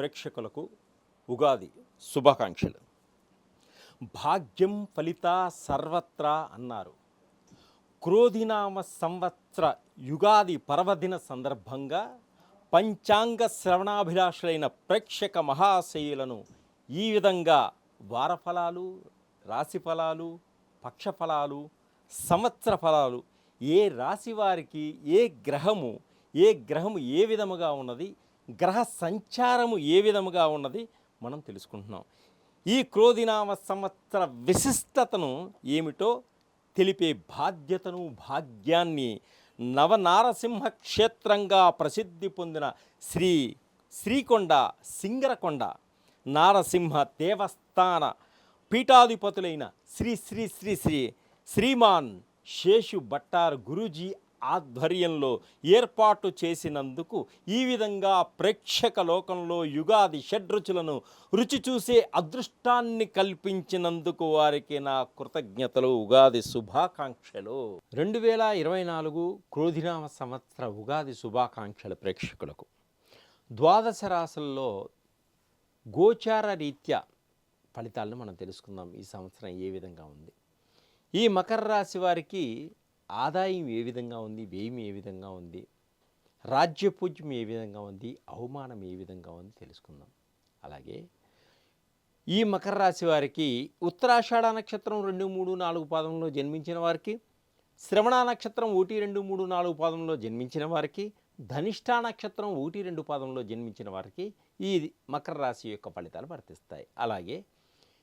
ప్రేక్షకులకు ఉగాది శుభాకాంక్షలు. భాగ్యం ఫలిత సర్వత్రా అన్నారు. క్రోధినామ సంవత్సర యుగాది పర్వదిన సందర్భంగా పంచాంగ శ్రవణాభిలాషులైన ప్రేక్షక మహాశయులను ఈ విధంగా వారఫలాలు, రాశిఫలాలు, పక్షఫలాలు, సంవత్సర ఫలాలు, ఏ రాశి వారికి ఏ గ్రహము ఏ విధముగా ఉన్నది, గ్రహ సంచారము ఏ విధముగా ఉన్నది మనం తెలుసుకుంటున్నాం. ఈ క్రోధినామ సంవత్సర విశిష్టతను ఏమిటో తెలిపే బాధ్యతను, భాగ్యాన్ని నవనారసింహ క్షేత్రంగా ప్రసిద్ధి పొందిన శ్రీకొండ సింగరకొండ నారసింహ దేవస్థాన పీఠాధిపతులైన శ్రీ శ్రీ శ్రీ శ్రీ శ్రీమాన్ శేషు భట్టార్ గురూజీ ఆధ్వర్యంలో ఏర్పాటు చేసినందుకు ఈ విధంగా ప్రేక్షక లోకంలో యుగాది షడ్రుచులను రుచి చూసే అదృష్టాన్ని కల్పించినందుకు వారికి నా కృతజ్ఞతలు, ఉగాది శుభాకాంక్షలు. 2024 క్రోధినామ సంవత్సర ఉగాది శుభాకాంక్షలు ప్రేక్షకులకు. ద్వాదశ రాశుల్లో గోచార రీత్యా ఫలితాలను మనం తెలుసుకుందాం. ఈ సంవత్సరం ఏ విధంగా ఉంది, ఈ మకర రాశి వారికి ఆదాయం ఏ విధంగా ఉంది, వ్యయం ఏ విధంగా ఉంది, రాజ్యపూజ్యం ఏ విధంగా ఉంది, అవమానం ఏ విధంగా ఉంది తెలుసుకుందాం. అలాగే ఈ మకర రాశి వారికి ఉత్తరాషాఢ నక్షత్రం 2, 3, 4 పాదంలో జన్మించిన వారికి, శ్రవణ నక్షత్రం 1, 2, 3, 4 పాదంలో జన్మించిన వారికి, ధనిష్ఠా నక్షత్రం 1, 2 పాదంలో జన్మించిన వారికి ఈ మకర రాశి యొక్క ఫలితాలు వర్తిస్తాయి. అలాగే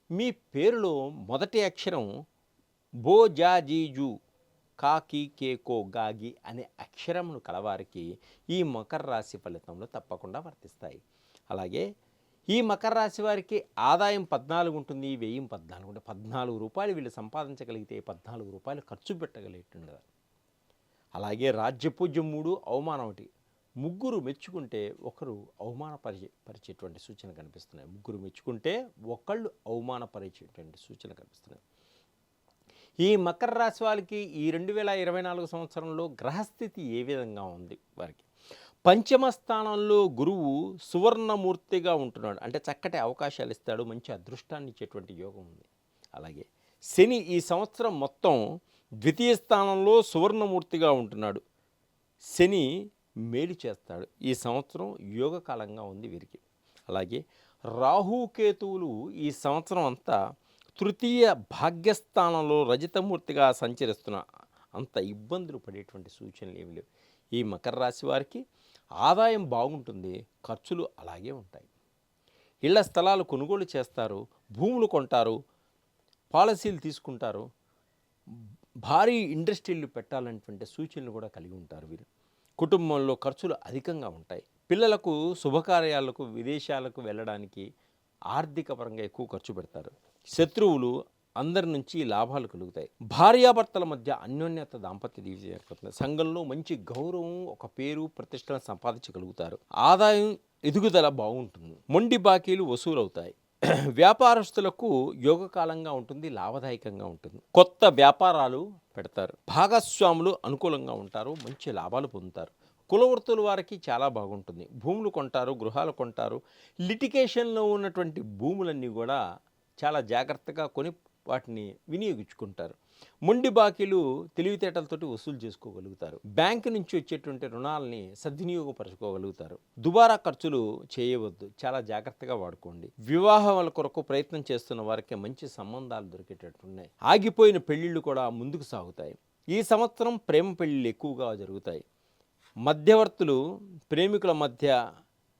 మీ పేరులో మొదటి అక్షరం బో జా జీజు కాకి కేకో గాగి అనే అక్షరమును కలవారికి ఈ మకర రాశి ఫలితంలో తప్పకుండా వర్తిస్తాయి. అలాగే ఈ మకర రాశి వారికి ఆదాయం 14 ఉంటుంది, వ్యయం 14 ఉంటుంది. 14 రూపాయలు వీళ్ళు సంపాదించగలిగితే 14 రూపాయలు ఖర్చు పెట్టగలిగేట్టుగా. అలాగే రాజ్యపూజ్యం 3, అవమానం 1. ముగ్గురు మెచ్చుకుంటే ఒకరు అవమానపరిచేటువంటి సూచన కనిపిస్తున్నాయి. ముగ్గురు మెచ్చుకుంటే ఒకళ్ళు అవమానపరిచేటువంటి సూచన కనిపిస్తున్నాయి. ఈ మకర రాశి వారికి ఈ 2024 సంవత్సరంలో గ్రహస్థితి ఏ విధంగా ఉంది వారికి? పంచమ స్థానంలో గురువు సువర్ణమూర్తిగా ఉంటున్నాడు, అంటే చక్కటి అవకాశాలు ఇస్తాడు, మంచి అదృష్టాన్ని ఇచ్చేటువంటి యోగం ఉంది. అలాగే శని ఈ సంవత్సరం మొత్తం ద్వితీయ స్థానంలో సువర్ణమూర్తిగా ఉంటున్నాడు. శని మేలు చేస్తాడు. ఈ సంవత్సరం యోగకాలంగా ఉంది వీరికి. అలాగే రాహుకేతువులు ఈ సంవత్సరం అంతా తృతీయ భాగ్యస్థానంలో రజితమూర్తిగా సంచరిస్తున్న అంత ఇబ్బందులు పడేటువంటి సూచనలు ఏమి లేవు. ఈ మకర రాశి వారికి ఆదాయం బాగుంటుంది, ఖర్చులు అలాగే ఉంటాయి. ఇళ్ల స్థలాలు కొనుగోలు చేస్తారు, భూములు కొంటారు, పాలసీలు తీసుకుంటారు, భారీ ఇండస్ట్రీలు పెట్టాలనేటువంటి సూచనలు కూడా కలిగి ఉంటారు వీరు. కుటుంబంలో ఖర్చులు అధికంగా ఉంటాయి. పిల్లలకు శుభకార్యాలకు, విదేశాలకు వెళ్ళడానికి ఆర్థిక పరంగా ఎక్కువ ఖర్చు పెడతారు. శత్రువులు అందరి నుంచి లాభాలు కలుగుతాయి. భార్యాభర్తల మధ్య అన్యోన్యత, దాంపత్య జీవితం ఏర్పడుతుంది. సంఘంలో మంచి గౌరవం, ఒక పేరు, ప్రతిష్టను సంపాదించగలుగుతారు. ఆదాయం ఎదుగుదల బాగుంటుంది. మొండి బాకీలు వసూలవుతాయి. వ్యాపారస్తులకు యోగకాలంగా ఉంటుంది, లాభదాయకంగా ఉంటుంది. కొత్త వ్యాపారాలు పెడతారు. భాగస్వాములు అనుకూలంగా ఉంటారు, మంచి లాభాలు పొందుతారు. కులవృత్తుల వారికి చాలా బాగుంటుంది. భూములు కొంటారు, గృహాలు కొంటారు. లిటిగేషన్లో ఉన్నటువంటి భూములన్నీ కూడా చాలా జాగ్రత్తగా కొని వాటిని వినియోగించుకుంటారు. మొండి బాకీలు తెలివితేటలతోటి వసూలు చేసుకోగలుగుతారు. బ్యాంకు నుంచి వచ్చేటువంటి రుణాలని సద్వినియోగపరచుకోగలుగుతారు. దుబారా ఖర్చులు చేయవద్దు, చాలా జాగ్రత్తగా వాడుకోండి. వివాహాల కొరకు ప్రయత్నం చేస్తున్న వారికి మంచి సంబంధాలు దొరికేటట్టున్నాయి. ఆగిపోయిన పెళ్లిళ్ళు కూడా ముందుకు సాగుతాయి. ఈ సంవత్సరం ప్రేమ పెళ్లిళ్ళు ఎక్కువగా జరుగుతాయి. మధ్యవర్తులు ప్రేమికుల మధ్య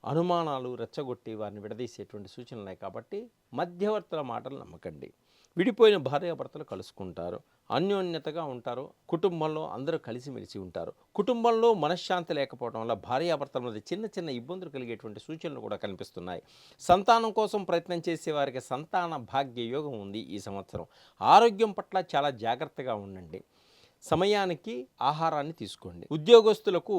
అనుమానాలు రెచ్చగొట్టి వారిని విడదీసేటువంటి సూచనలు ఉన్నాయి. కాబట్టి మధ్యవర్తుల మాటలు నమ్మకండి. విడిపోయిన భార్యాభర్తలు కలుసుకుంటారు, అన్యోన్యతగా ఉంటారు. కుటుంబంలో అందరూ కలిసిమెలిసి ఉంటారు. కుటుంబంలో మనశ్శాంతి లేకపోవడం వల్ల భార్యాభర్తల మధ్య చిన్న చిన్న ఇబ్బందులు కలిగేటువంటి సూచనలు కూడా కనిపిస్తున్నాయి. సంతానం కోసం ప్రయత్నం చేసే వారికి సంతాన భాగ్య యోగం ఉంది ఈ సంవత్సరం. ఆరోగ్యం పట్ల చాలా జాగ్రత్తగా ఉండండి. సమయానికి ఆహారాన్ని తీసుకోండి. ఉద్యోగస్తులకు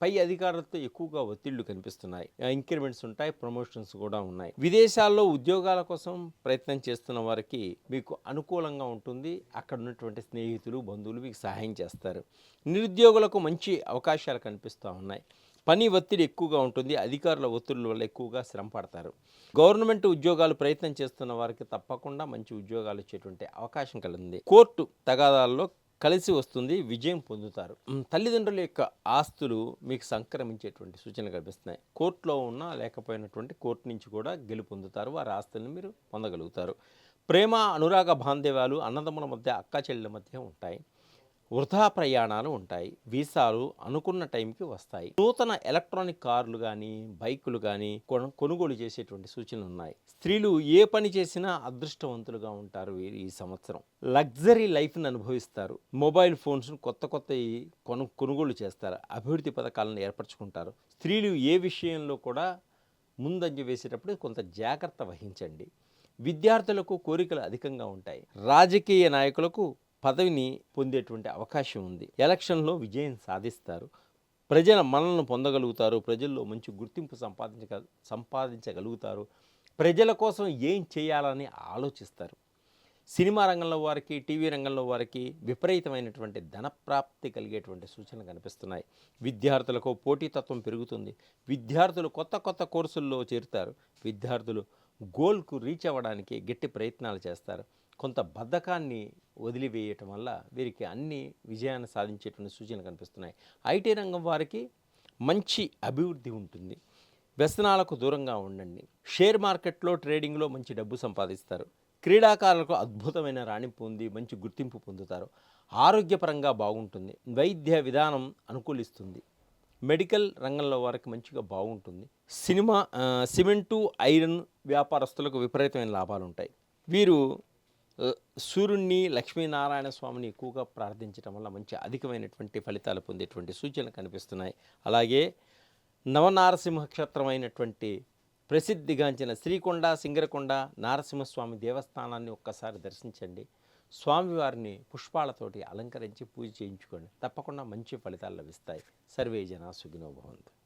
పై అధికారులతో ఎక్కువగా ఒత్తిళ్లు కనిపిస్తున్నాయి. ఇంక్రిమెంట్స్ ఉంటాయి, ప్రమోషన్స్ కూడా ఉన్నాయి. విదేశాల్లో ఉద్యోగాల కోసం ప్రయత్నం చేస్తున్న వారికి మీకు అనుకూలంగా ఉంటుంది. అక్కడ ఉన్నటువంటి స్నేహితులు, బంధువులు మీకు సహాయం చేస్తారు. నిరుద్యోగులకు మంచి అవకాశాలు కనిపిస్తూ ఉన్నాయి. పని ఒత్తిడి ఎక్కువగా ఉంటుంది. అధికారుల ఒత్తిడుల వల్ల ఎక్కువగా శ్రమ పడతారు. గవర్నమెంట్ ఉద్యోగాలు ప్రయత్నం చేస్తున్న వారికి తప్పకుండా మంచి ఉద్యోగాలు వచ్చేటువంటి అవకాశం కలిగింది. కోర్టు తగాదాల్లో కలిసి వస్తుంది, విజయం పొందుతారు. తల్లిదండ్రుల యొక్క ఆస్తులు మీకు సంక్రమించేటువంటి సూచనలు కనిపిస్తున్నాయి. కోర్టులో ఉన్నా లేకపోయినటువంటి కోర్టు నుంచి కూడా గెలుపొందుతారు. వారి ఆస్తులను మీరు పొందగలుగుతారు. ప్రేమ, అనురాగ బాంధవ్యాలు అన్నదమ్ముల మధ్య, అక్కా చెల్లెల మధ్య ఉంటాయి. వృధా ప్రయాణాలు ఉంటాయి. వీసాలు అనుకున్న టైంకి వస్తాయి. నూతన ఎలక్ట్రానిక్ కార్లు కానీ, బైకులు కానీ కొనుగోలు చేసేటువంటి సూచనలు ఉన్నాయి. స్త్రీలు ఏ పని చేసినా అదృష్టవంతులుగా ఉంటారు వీరు ఈ సంవత్సరం. లగ్జరీ లైఫ్ని అనుభవిస్తారు. మొబైల్ ఫోన్స్ కొత్తవి కొనుగోలు చేస్తారు. అభివృద్ధి పథకాలను ఏర్పరచుకుంటారు. స్త్రీలు ఏ విషయంలో కూడా ముందంజ వేసేటప్పుడు కొంత జాగ్రత్త వహించండి. విద్యార్థులకు కోరికలు అధికంగా ఉంటాయి. రాజకీయ నాయకులకు పదవిని పొందేటువంటి అవకాశం ఉంది. ఎలక్షన్లో విజయం సాధిస్తారు. ప్రజల మన్ననను పొందగలుగుతారు. ప్రజల్లో మంచి గుర్తింపు సంపాదించగలుగుతారు. ప్రజల కోసం ఏం చేయాలని ఆలోచిస్తారు. సినిమా రంగంలో వారికి, టీవీ రంగంలో వారికి విపరీతమైనటువంటి ధనప్రాప్తి కలిగేటువంటి సూచనలు కనిపిస్తున్నాయి. విద్యార్థులకు పోటీతత్వం పెరుగుతుంది. విద్యార్థులు కొత్త కోర్సుల్లో చేరుతారు. విద్యార్థులు గోల్కు రీచ్ అవ్వడానికి గట్టి ప్రయత్నాలు చేస్తారు. కొంత బద్ధకాన్ని వదిలివేయటం వల్ల వీరికి అన్ని విజయాన్ని సాధించేటువంటి సూచనలు కనిపిస్తున్నాయి. ఐటీ రంగం వారికి మంచి అభివృద్ధి ఉంటుంది. వ్యసనాలకు దూరంగా ఉండండి. షేర్ మార్కెట్లో, ట్రేడింగ్లో మంచి డబ్బు సంపాదిస్తారు. క్రీడాకారులకు అద్భుతమైన రాణింపు ఉంది. మంచి గుర్తింపు పొందుతారు. ఆరోగ్యపరంగా బాగుంటుంది. వైద్య విధానం అనుకూలిస్తుంది. మెడికల్ రంగంలో వారికి మంచిగా బాగుంటుంది. సిమెంటు, ఐరన్ వ్యాపారస్తులకు విపరీతమైన లాభాలు ఉంటాయి. వీరు సూర్యుడిని, లక్ష్మీనారాయణ స్వామిని ఎక్కువగా ప్రార్థించడం వల్ల మంచి అధికమైనటువంటి ఫలితాలు పొందేటువంటి సూచనలు కనిపిస్తున్నాయి. అలాగే నవనారసింహ క్షేత్రమైనటువంటి ప్రసిద్ధిగాంచిన శ్రీకొండ, సింగరకొండ నారసింహస్వామి దేవస్థానాన్ని ఒక్కసారి దర్శించండి. స్వామివారిని పుష్పాలతోటి అలంకరించి పూజ చేయించుకోండి. తప్పకుండా మంచి ఫలితాలు లభిస్తాయి. సర్వే జనా సుఖినో భవంతు.